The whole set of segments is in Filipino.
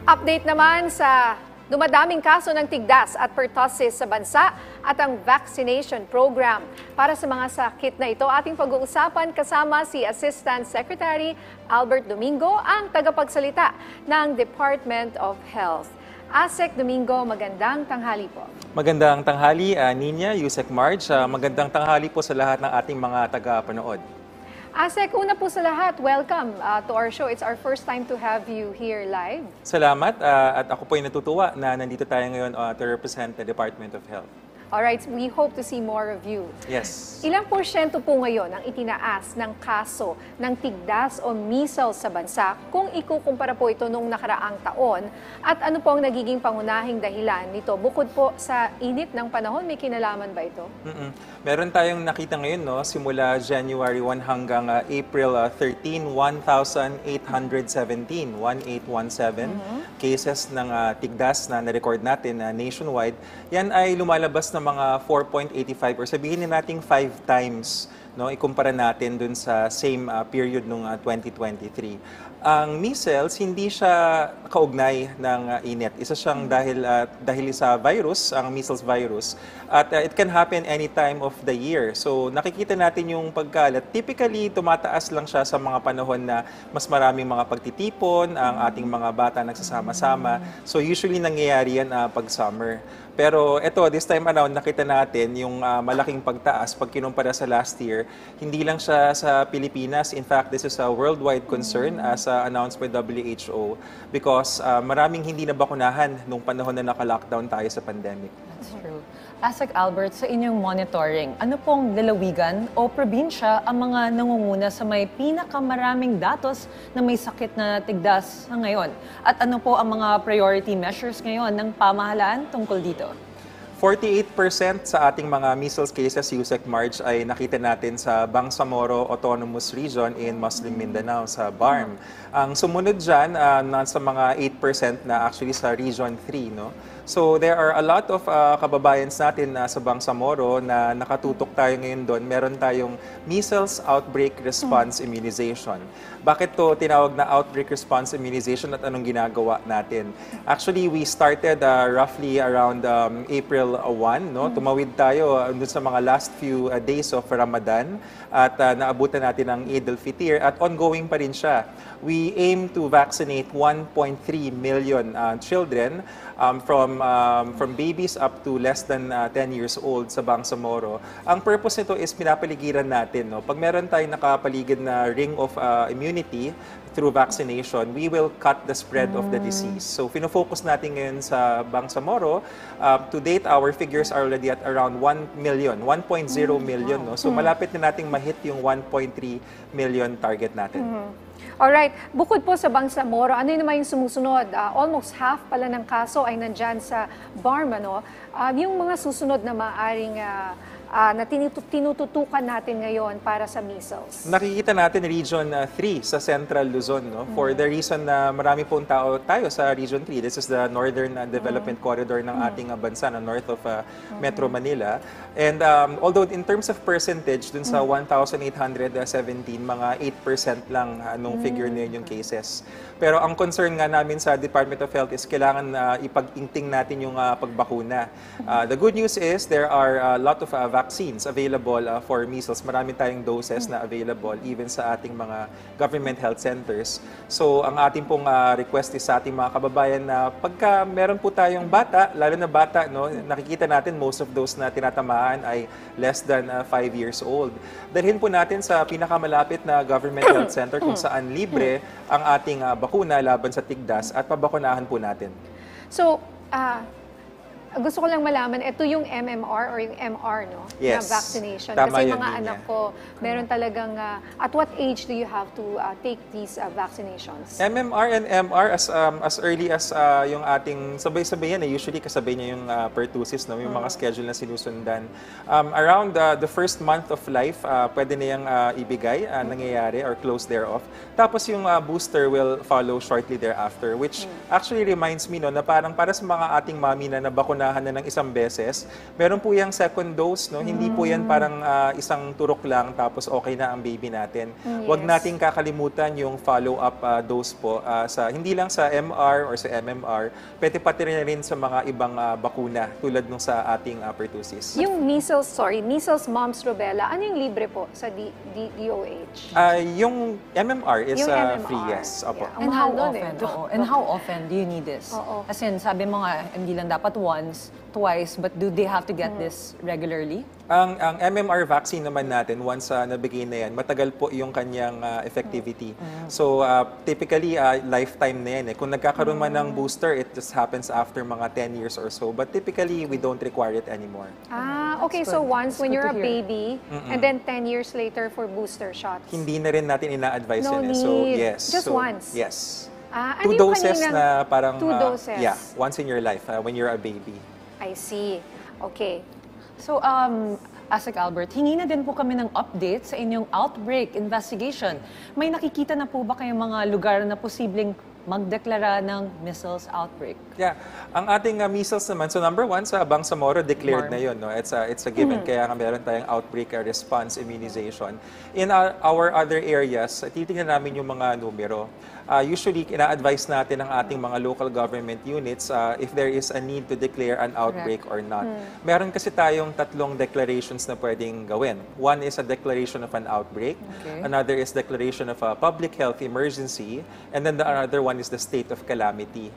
Update naman sa dumadaming kaso ng tigdas at pertussis sa bansa at ang vaccination program. Para sa mga sakit na ito, ating pag-uusapan kasama si Assistant Secretary Albert Domingo, ang tagapagsalita ng Department of Health. Asek Domingo, magandang tanghali po. Magandang tanghali, Nina, Yusek Marge. Magandang tanghali po sa lahat ng ating mga taga-panood. Asek, una po sa lahat, welcome to our show. It's our first time to have you here live. Salamat at ako po ay natutuwa na nandito tayo ngayon to represent the Department of Health. Alright, we hope to see more of you. Yes. Ilang porsyento po ngayon ang itinaas ng kaso ng tigdas o measles sa bansa kung ikukumpara po ito noong nakaraang taon? At ano po ang nagiging pangunahing dahilan nito? Bukod po sa init ng panahon, may kinalaman ba ito? Meron tayong nakita ngayon, no, simula January 1 hanggang April 13, 1,817 cases ng tigdas na na-record natin nationwide. Yan ay lumalabas na mga 4.85 or sabihin natin 5 times, no, ikumpara natin dun sa same period nung 2023. Ang measles, hindi siya kaugnay ng init. Isa siyang dahil sa virus, ang measles virus. At it can happen any time of the year. So nakikita natin yung pagkalat. Typically, tumataas lang siya sa mga panahon na mas maraming mga pagtitipon, ang ating mga bata nagsasama-sama. So usually nangyayari yan pag summer. Pero ito, this time around, nakita natin yung malaking pagtaas pag kinumpara sa last year. Hindi lang siya sa Pilipinas. In fact, this is a worldwide concern as announced by WHO because maraming hindi na bakunahan nung panahon na naka-lockdown tayo sa pandemic. That's true. Asek Albert, sa inyong monitoring, ano pong lalawigan o probinsya ang mga nangunguna sa may pinakamaraming datos na may sakit na tigdas ngayon? At ano po ang mga priority measures ngayon ng pamahalaan tungkol dito? 48% sa ating mga measles cases, Yusek Marge, ay nakita natin sa Bangsamoro Autonomous Region in Muslim Mindanao, sa BARM. Ang sumunod dyan, nasa mga 8% na actually sa Region 3. No? So there are a lot of kababayans natin sa Bangsamoro na nakatutok tayo ngayon doon. Meron tayong Measles Outbreak Response Immunization. Bakit to tinawag na Outbreak Response Immunization at anong ginagawa natin? Actually, we started roughly around April 1. No? Tumawid tayo doon sa mga last few days of Ramadan at naabutan natin ang Eid al-Fitr at ongoing pa rin siya. We aim to vaccinate 1.3 million children from babies up to less than 10 years old sa Bangsamoro. Ang purpose nito is pinapaligiran natin. No? Pag meron tayong nakapaligid na ring of immunity through vaccination, we will cut the spread of the disease. So, fino-focus natin ngayon sa Bangsamoro. To date, our figures are already at around 1 million, 1.0 million. No? So, malapit na nating ma-hit yung 1.3 million target natin. Alright, bukod po sa Bangsamoro, ano naman yung sumusunod? Almost half pala ng kaso ay nandyan sa BARM, ano? Yung mga susunod na maaaring na tinututukan natin ngayon para sa measles? Nakikita natin Region 3 sa Central Luzon. No? For the reason na marami pong tao tayo sa Region 3. This is the Northern Development Corridor ng ating bansa na north of Metro Manila. And although in terms of percentage, dun sa 1,817, mga 8% lang nung figure na yun yung cases. Pero ang concern nga namin sa Department of Health is kailangan ipag-ingting natin yung pagbakuna. The good news is there are a lot of vaccines available for measles. Marami tayong doses na available even sa ating mga government health centers. So ang ating pong request is sa ating mga kababayan na pagka meron po tayong bata, lalo na bata, no, nakikita natin most of those na tinatamaan ay less than 5 years old. Dalhin po natin sa pinakamalapit na government health center kung saan libre ang ating bakuna laban sa tigdas at pabakunahan po natin. So, gusto ko lang malaman, ito yung MMR or yung MR, no? Yes. Na vaccination. Tama Kasi yun, mga Nina. anak ko, meron talagang, at what age do you have to take these vaccinations? MMR and MR as early as yung ating sabay-sabay yan. Usually kasabay niya yung pertussis, no? Yung mga schedule na sinusundan. Around the first month of life, pwede na yung ibigay, nangyayari or close thereof. Tapos yung booster will follow shortly thereafter, which actually reminds me, no, na parang para sa mga ating mami na nabakuna nabakunahan na ng isang beses, meron po yung second dose, no? Hindi po yan parang isang turok lang tapos okay na ang baby natin. Huwag nating kakalimutan yung follow-up dose po hindi lang sa MR or sa MMR, pwede pati rin sa mga ibang bakuna tulad nung sa ating pertussis. Yung measles, mumps, rubella, ano yung libre po sa DOH? Yung MMR is Yung MMR. free, yes. Opo. Yeah. Ang And mahal how nun often? eh. Oo. And how often do you need this? Oo. As in, sabi mo nga, hindi lang dapat once, twice, but do they have to get this regularly? Ang MMR vaccine naman natin, once nabigay na yan, matagal po yung kanyang effectivity. So, typically, lifetime na yan. Kung nagkakaroon man ng booster, it just happens after mga 10 years or so. But typically, we don't require it anymore. Okay, so good. once That's when good you're to a hear. baby, and then 10 years later for booster shots. Hindi na rin natin ina-advise No yun. So, need. yes. Just So, once. Yes. Ano 2 yung doses kaninang- na parang... 2 doses. Yeah, once in your life when you're a baby. I see. Okay. So, Asek Albert, hingi na din po kami ng update sa inyong outbreak investigation. May nakikita na po ba kayong mga lugar na posibleng magdeklara ng measles outbreak? Yeah. Ang ating measles naman, so number 1, sa Bangsamoro, declared na yun. No? It's a given, kaya nga meron tayong outbreak response immunization. In our other areas, titingnan namin yung mga numero. Usually, ina-advise natin ang ating mga local government units if there is a need to declare an outbreak or not. Meron kasi tayong 3 declarations na pwedeng gawin. One is a declaration of an outbreak. Okay. Another is declaration of a public health emergency. And then the other one is the state of calamity.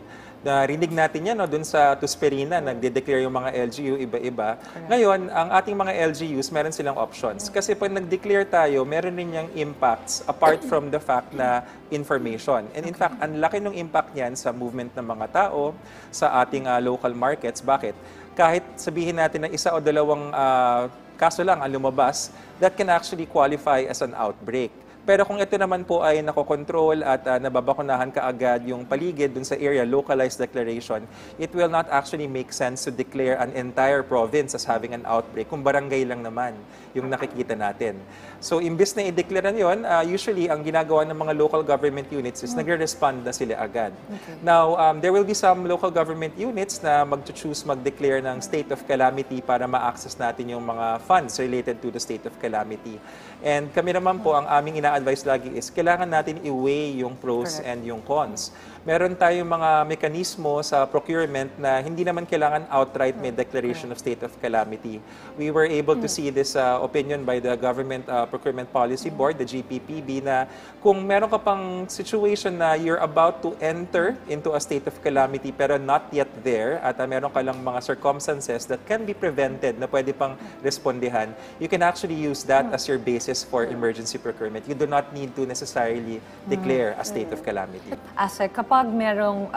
Narinig natin yan dun sa Tusperina, nagde-declare yung mga LGU iba-iba. Ngayon, ang ating mga LGUs, meron silang options. Kasi pag nag-declare tayo, meron rin yung impacts apart from the fact na information. And in fact, ang laki ng impact niyan sa movement ng mga tao, sa ating local markets. Bakit? Kahit sabihin natin na 1 o 2 kaso lang ang lumabas, that can actually qualify as an outbreak. Pero kung ito naman po ay nakokontrol at nababakunahan kaagad yung paligid dun sa area, localized declaration, it will not actually make sense to declare an entire province as having an outbreak kung barangay lang naman yung nakikita natin. So, imbis na i-declare yun, usually ang ginagawa ng mga local government units is nagre-respond na sila agad. Okay. Now, there will be some local government units na mag-choose mag-declare ng state of calamity para ma-access natin yung mga funds related to the state of calamity. And kami naman po, ang aming ina-advise lagi is kailangan natin i-weigh yung pros and yung cons. Meron tayong mga mekanismo sa procurement na hindi naman kailangan outright may declaration of state of calamity. We were able to see this opinion by the Government Procurement Policy Board, the GPPB, na kung meron ka pang situation na you're about to enter into a state of calamity pero not yet there at meron ka lang mga circumstances that can be prevented na pwede pang respondihan, you can actually use that as your basis for emergency procurement. You do not need to necessarily declare a state of calamity. Asek, kapag merong,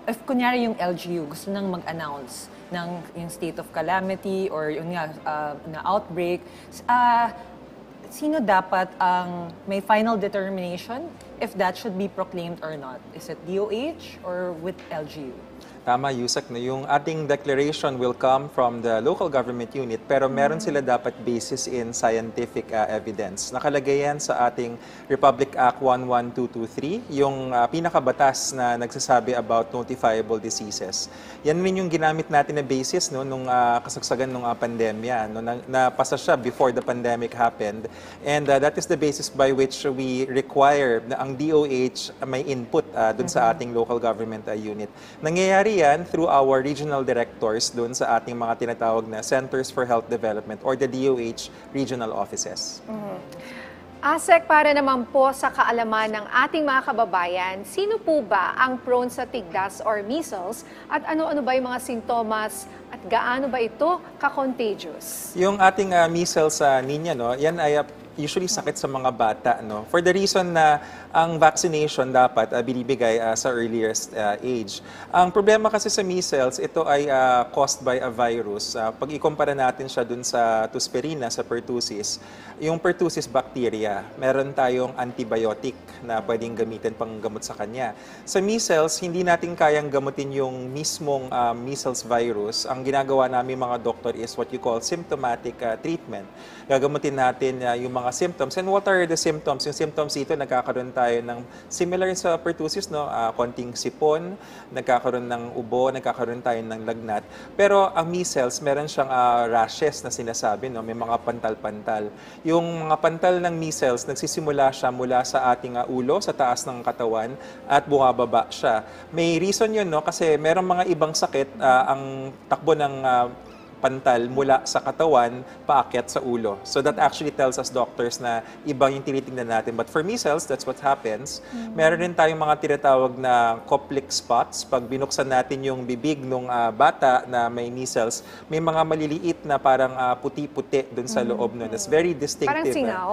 if kunyari yung LGU gusto nang mag-announce ng yung state of calamity or yung nga, na outbreak, sino dapat ang may final determination if that should be proclaimed or not? Is it DOH or with LGU? Tama, Yusek, no? Yung ating declaration will come from the local government unit pero meron sila dapat basis in scientific evidence. Nakalagay yan sa ating Republic Act 11223, yung pinakabatas na nagsasabi about notifiable diseases. Yan rin yung ginamit natin na basis nung kasagsagan ng pandemya. No? Napasa siya before the pandemic happened. And that is the basis by which we require na ang DOH may input dun sa ating local government unit. Nangyayari yan through our regional directors doon sa ating mga tinatawag na Centers for Health Development or the DOH regional offices. Asek, para naman po sa kaalaman ng ating mga kababayan, sino po ba ang prone sa tigdas or measles at ano-ano ba yung mga sintomas at gaano ba ito ka-contagious? Yung ating measles ninya, no, yan ay usually sakit sa mga bata, no? For the reason na ang vaccination dapat binibigay sa earliest age. Ang problema kasi sa measles, ito ay caused by a virus. Pag ikumpara natin siya dun sa Tusperina, sa pertussis, yung pertussis bacteria, meron tayong antibiotic na pwedeng gamitin pang gamot sa kanya. Sa measles, hindi natin kayang gamutin yung mismong measles virus. Ang ginagawa namin mga doktor is what you call symptomatic treatment. Gagamutin natin yung mga symptoms. And what are the symptoms? Yung symptoms dito, nagkakaroon tayo ng similar sa pertussis, no? Konting sipon, nagkakaroon ng ubo, nagkakaroon tayo ng lagnat. Pero ang measles, meron siyang rashes na sinasabi, no? May mga pantal-pantal. Yung mga pantal ng measles, nagsisimula siya mula sa ating ulo, sa taas ng katawan, at bumababa siya. May reason yun, no? Kasi merong mga ibang sakit, ang takbo ng pantal mula sa katawan paakyat sa ulo. So that actually tells us doctors na iba yung tinitingnan natin. But for measles, that's what happens. Meron rin tayong mga tinatawag na Koplik spots. Pag binuksan natin yung bibig ng bata na may measles, may mga maliliit na parang puti-puti dun sa loob nun. It's very distinctive. Parang singaw?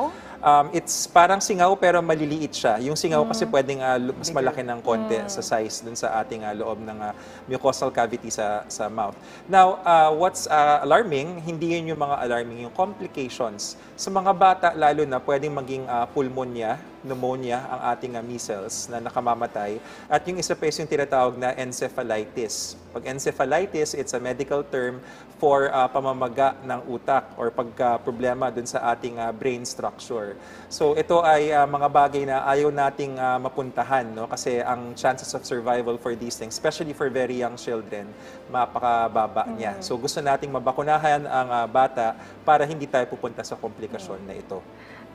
It's parang singaw pero maliliit siya. Yung singaw kasi pwedeng mas malaki ng konti sa size dun sa ating loob ng mucosal cavity sa mouth. Now, what's alarming, hindi yun yung mga alarming, yung complications. Sa mga bata, lalo na, pwedeng maging pulmonya, pneumonia, ang ating measles na nakamamatay. At yung isa pa is yung tinatawag na encephalitis. Pag encephalitis, it's a medical term for pamamaga ng utak or pagka-problema dun sa ating brain structure. So ito ay mga bagay na ayaw nating mapuntahan, no? Kasi ang chances of survival for these things, especially for very young children, mapakababa niya. So gusto nating mabakunahan ang bata para hindi tayo pupunta sa komplikasyon na ito.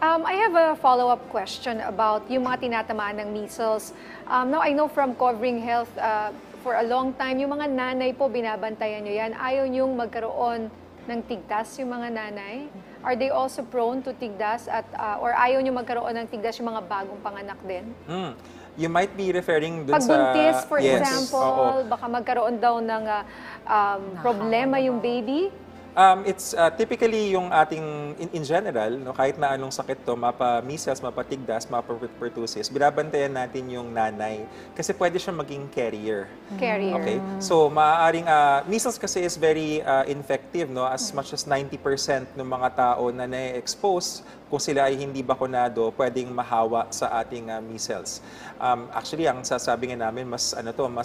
I have a follow-up question about yung mga tinatamaan ng measles. Now, I know from covering health for a long time, yung mga nanay po, binabantayan nyo yan. Ayaw nyong magkaroon ng tigtas yung mga nanay? Are they also prone to tigdas or ayaw nyo magkaroon ng tigdas yung mga bagong panganak din? You might be referring dun Pagbuntis, for yes, example, baka magkaroon daw ng problema yung baby? It's typically yung ating, in general, no, kahit na anong sakit to, mapa-measles, mapa-tigdas, mapa-pertussis, binabantayan natin yung nanay kasi pwede siya maging carrier. Carrier. Okay? So, maaaring, measles kasi is very infective, no? As much as 90% ng mga tao na na-expose, kung sila ay hindi bakunado, pwedeng mahawa sa ating measles. Actually, ang sasabi nga namin, mas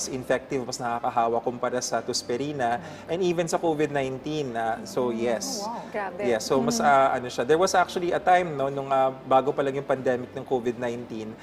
infective, mas nakakahawa kumpara sa Tusperina and even sa COVID-19. So yes. Oh, wow. Grabe. Yeah, so mas siya. There was actually a time nung bago pa lang yung pandemic ng COVID-19,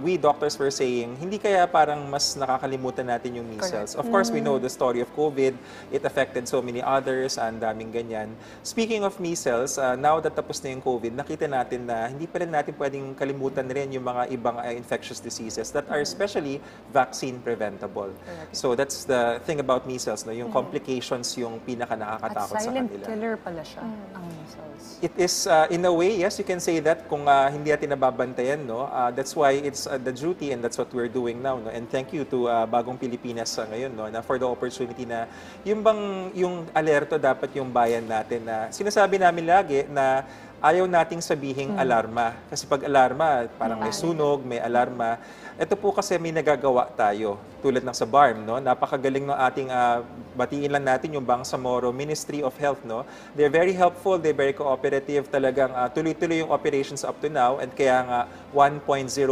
we doctors were saying, hindi kaya parang mas nakakalimutan natin yung measles. Of course, we know the story of COVID. It affected so many others, ang daming ganyan. Speaking of measles, now that tapos na yung COVID, nakita natin na hindi pa rin natin pwedeng kalimutan rin yung mga ibang infectious diseases that are especially vaccine preventable. So that's the thing about measles, no? Yung complications yung pinaka nakakatakot sa kanila. At silent killer pala siya, ang measles. It is, in a way, yes, you can say that kung hindi natin nababantayan, no? That's why it's the duty and that's what we're doing now, no? And thank you to Bagong Pilipinas ngayon, no? Na for the opportunity na yung alerto dapat yung bayan natin na sinasabi namin lagi na ayaw nating sabihing alarma. Kasi pag alarma, parang may sunog, may alarma. Ito po kasi may nagagawa tayo, tulad ng sa BARM, no? Napakagaling ng ating, batiin lang natin yung Bangsamoro Ministry of Health, no? They're very helpful, they're very cooperative, talagang tuloy-tuloy yung operations up to now, and kaya nga 1.0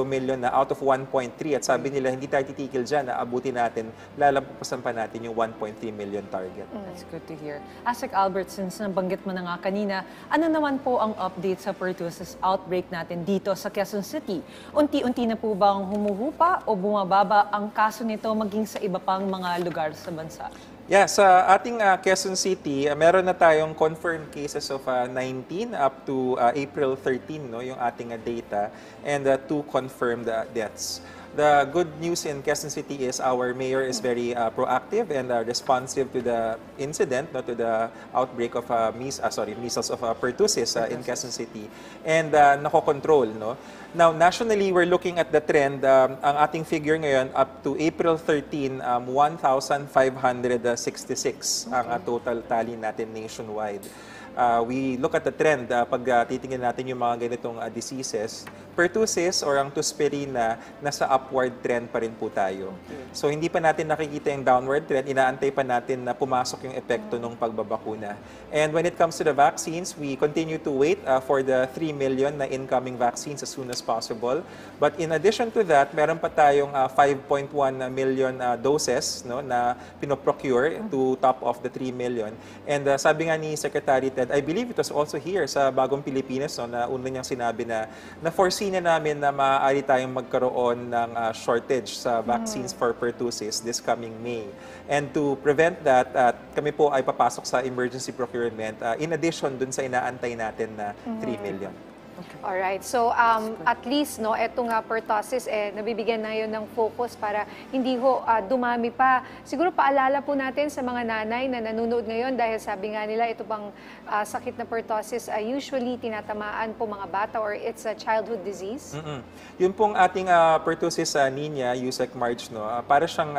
million na out of 1.3, at sabi nila, hindi tayo titigil dyan, abutin natin, lalampasan pa natin yung 1.3 million target. That's good to hear. Asek Albert, since nabanggit mo na nga kanina, ano naman po ang update sa pertussis outbreak natin dito sa Quezon City? Unti-unti na po bang humuhupa o bumababa ang kaso nito maging sa iba pang mga lugar sa bansa? Yeah, sa ating Quezon City, meron na tayong confirmed cases of 19 up to April 13, no, yung ating data, and 2 confirmed deaths. The good news in Quezon City is our mayor is very proactive and responsive to the incident, no, to the outbreak of measles of pertussis in Quezon City, and nakokontrol, no. Now, nationally, we're looking at the trend. Ang ating figure ngayon, up to April 13, 1,566 ang total tally natin nationwide. We look at the trend pag titingnan natin yung mga ganitong diseases. Pertussis or ang Tusperina, nasa upward trend pa rin po tayo. So hindi pa natin nakikita yung downward trend, inaantay pa natin na pumasok yung epekto ng pagbabakuna. And when it comes to the vaccines, we continue to wait for the 3 million na incoming vaccines as soon as possible. But in addition to that, meron pa tayong 5.1 million doses, no, na pinoprocure to top of the 3 million. And sabi nga ni Secretary Ted And I believe it was also here sa Bagong Pilipinas no, na una niyang sinabi na foresee na namin na maaari tayong magkaroon ng shortage sa vaccines for pertussis this coming May. And to prevent that, kami po ay papasok sa emergency procurement in addition dun sa inaantay natin na 3 million. Alright, so at least no, etong pertussis nabibigyan na yun ng focus para hindi ho dumami pa. Siguro paalala po natin sa mga nanay na nanonood ngayon dahil sabi nga nila ito bang sakit na pertussis usually tinatamaan po mga bata or it's a childhood disease? Yun pong ating pertussis Nina, Yusek March, no, para siyang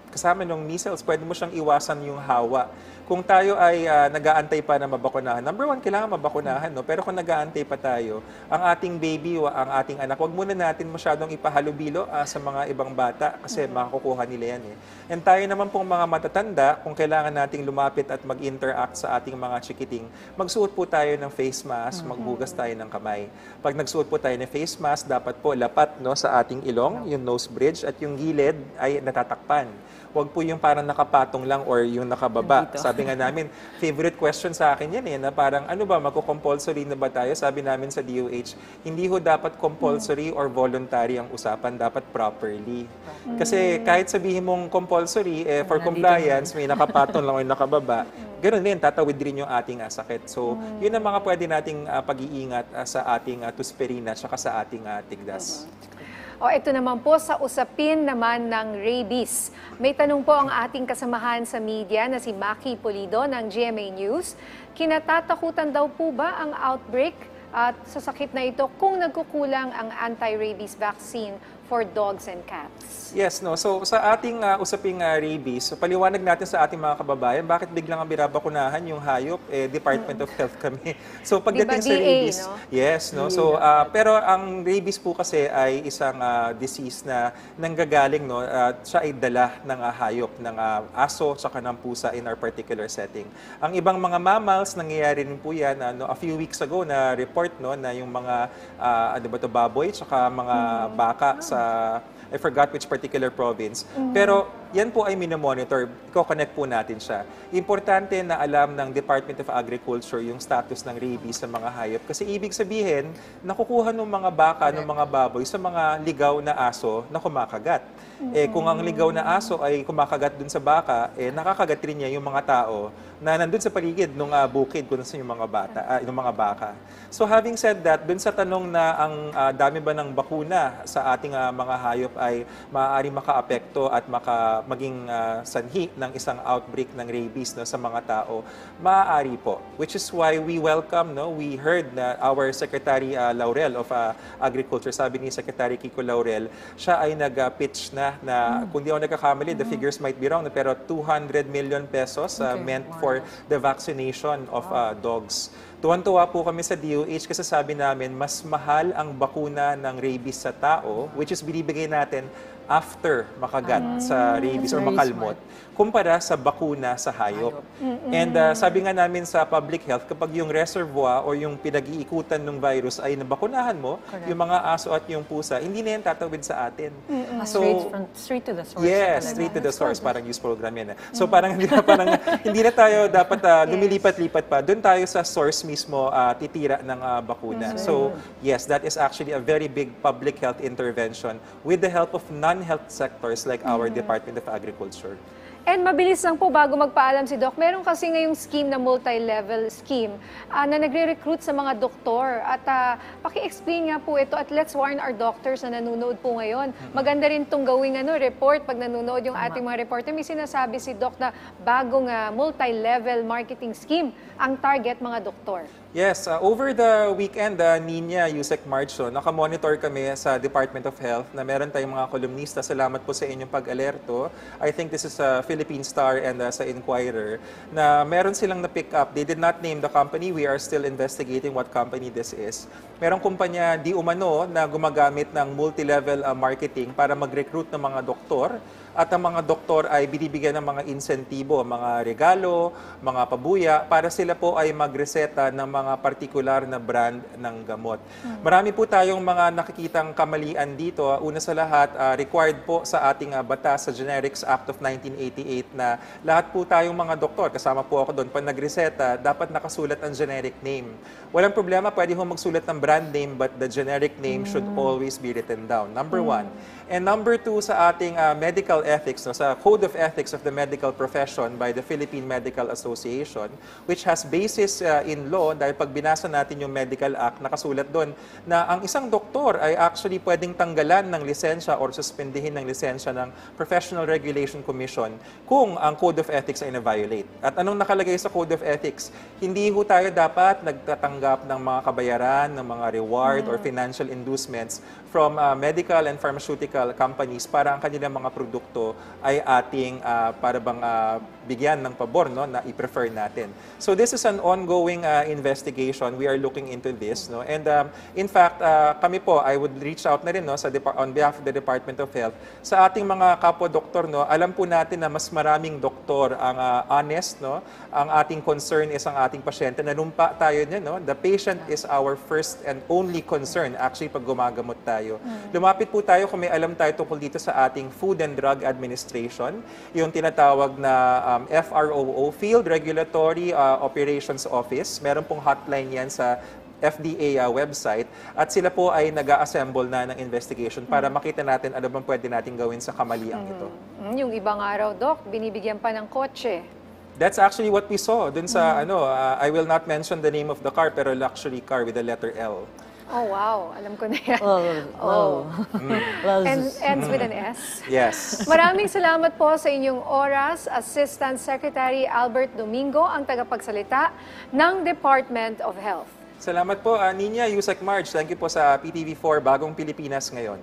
kasama ng measles, pwede mo siyang iwasan yung hawa. Kung tayo ay nag-aantay pa na mabakunahan, number one, kailangan mabakunahan. No? Pero kung nag-aantay pa tayo, ang ating baby o ang ating anak, wag muna natin masyadong ipahalubilo sa mga ibang bata kasi makakukuha nila yan. And tayo naman pong mga matatanda, kung kailangan nating lumapit at mag-interact sa ating mga chikiting, magsuot po tayo ng face mask, maghugas tayo ng kamay. Pag nagsuot po tayo ng face mask, dapat po lapat no, sa ating ilong, yung nose bridge, at yung gilid ay natatakpan. Huwag po yung parang nakapatong lang or yung nakababa. Sabi nga namin, favorite question sa akin yan na parang ano ba, magko-compulsory na ba tayo? Sabi namin sa DOH, hindi ho dapat compulsory or voluntary ang usapan, dapat properly. Kasi kahit sabihin mong compulsory, for compliance, may nakapatong lang o nakababa, ganoon din, tatawid rin yung ating sakit. So, yun ang mga pwede nating pag-iingat sa ating tusperina at sa ating tigdas. O ito naman po sa usapin naman ng rabies. May tanong po ang ating kasamahan sa media na si Maki Pulido ng GMA News. Kinatatakutan daw po ba ang outbreak at sa sakit na ito kung nagkukulang ang anti-rabies vaccine for dogs and cats? Yes, no. So sa ating usaping rabies, so paliwanag natin sa ating mga kababayan, bakit biglang ang binabakunahan yung hayop? Department of Health kami. So pagdating sa rabies, no? yes, no. So pero ang rabies po kasi ay isang disease na nanggagaling no, siya ay dala ng hayop, ng aso tsaka ng pusa in our particular setting. Ang ibang mga mammals nangyayari rin po yan a few weeks ago na report no na yung mga ano ba to, baboy tsaka mga baka sa I forgot which particular province. Pero yan po ay minomonitor. I-connect po natin siya. Importante na alam ng Department of Agriculture yung status ng rabies sa mga hayop. Kasi ibig sabihin, nakukuha ng mga baka, ng mga baboy sa mga ligaw na aso na kumakagat. Kung ang ligaw na aso ay kumakagat dun sa baka, nakakagat rin niya yung mga tao na nandun sa paligid ng bukid kung saan yung mga yung mga baka. So having said that, dun sa tanong na ang dami ba ng bakuna sa ating mga hayop ay maaari makaapekto at maging sanhi ng isang outbreak ng rabies no, sa mga tao, maaari po. Which is why we welcome, no, we heard na our Secretary Laurel of Agriculture, sabi ni Secretary Kiko Laurel, siya ay nag-pitch na kung di ako nagkakamali, the figures might be wrong, pero 200 million pesos meant for the vaccination of dogs. Tuwan-tuwa po kami sa DOH kasi sabi namin, mas mahal ang bakuna ng rabies sa tao, which is binibigay natin after makagat sa rabies or makalmot, kumpara sa bakuna sa hayop. And sabi nga namin sa public health, kapag yung reservoir o yung pinag-iikutan ng virus ay nabakunahan mo, yung mga aso at yung pusa, hindi na yan tatawid sa atin. So, straight to the source. Yes, straight to the source. Parang news program yan. So parang hindi na tayo dapat lumilipat-lipat pa. Doon tayo sa source mismo titira ng bakuna. So yes, that is actually a very big public health intervention with the help of non-health sectors like our Department of Agriculture. And mabilis lang po bago magpaalam si Doc, meron kasi ngayong scheme na multi-level scheme na nagre-recruit sa mga doktor. At paki-explain nga po ito at let's warn our doctors na nanonood po ngayon. Maganda rin itong gawing report pag nanonood yung ating mga reporter. May sinasabi si Doc na bagong multi-level marketing scheme ang target mga doktor. Yes, over the weekend, Nina, Yusek March, nakamonitor kami sa Department of Health na meron tayong mga kolumnista. Salamat po sa inyong pag-alerto. I think this is a Philippine Star and sa Inquirer na meron silang na-pick up. They did not name the company. We are still investigating what company this is. Merong kumpanya di umano na gumagamit ng multi-level marketing para mag-recruit ng mga doktor at ang mga doktor ay binibigyan ng mga insentibo, mga regalo, mga pabuya para sila po ay magreseta ng mga partikular na brand ng gamot. Marami po tayong mga nakikitang kamalian dito. Una sa lahat, required po sa ating batas sa Generics Act of 1988 na lahat po tayong mga doktor, kasama po ako doon, pag nagreseta, dapat nakasulat ang generic name. Walang problema, pwede ho magsulat ng brand name but the generic name should always be written down. Number one. And number two, sa ating medical ethics, no, sa Code of Ethics of the Medical Profession by the Philippine Medical Association, which has basis in law, dahil pag binasa natin yung Medical Act, nakasulat doon na ang isang doktor ay actually pwedeng tanggalan ng lisensya or suspendihin ng lisensya ng Professional Regulation Commission kung ang Code of Ethics ay na-violate. At anong nakalagay sa Code of Ethics? Hindi ho tayo dapat nagtatanggap ng mga kabayaran, ng mga reward or financial inducements from medical and pharmaceutical companies para ang kanilang mga produkto ay ating para bang bigyan ng pabor, no, na i-prefer natin. So this is an ongoing investigation. We are looking into this, no, and in fact kami po, I would reach out na rin, no, sa on behalf of the Department of Health sa ating mga kapwa-doktor, no. Alam po natin na mas maraming doktor ang honest, no. Ang ating concern is ang ating pasyente. Nanumpa tayo niyan, no. The patient is our first and only concern actually pag gumagamot tayo. Lumapit po tayo kung may alam tayo tungkol dito sa ating Food and Drug Administration, yung tinatawag na FROO, Field Regulatory Operations Office. Meron pong hotline yan sa FDA website at sila po ay nag-a-assemble na ng investigation para makita natin ano bang pwede natin gawin sa kamaliang ito. Yung ibang araw, Doc, binibigyan pa ng kotse. That's actually what we saw dun sa I will not mention the name of the car, pero luxury car with the letter L. Oh, wow. Alam ko na yan. Well, Ends with an S. Yes. Maraming salamat po sa inyong oras, Assistant Secretary Albert Domingo, ang tagapagsalita ng Department of Health. Salamat po, Nina, Yusek Marge. Thank you po sa PTV4 Bagong Pilipinas ngayon.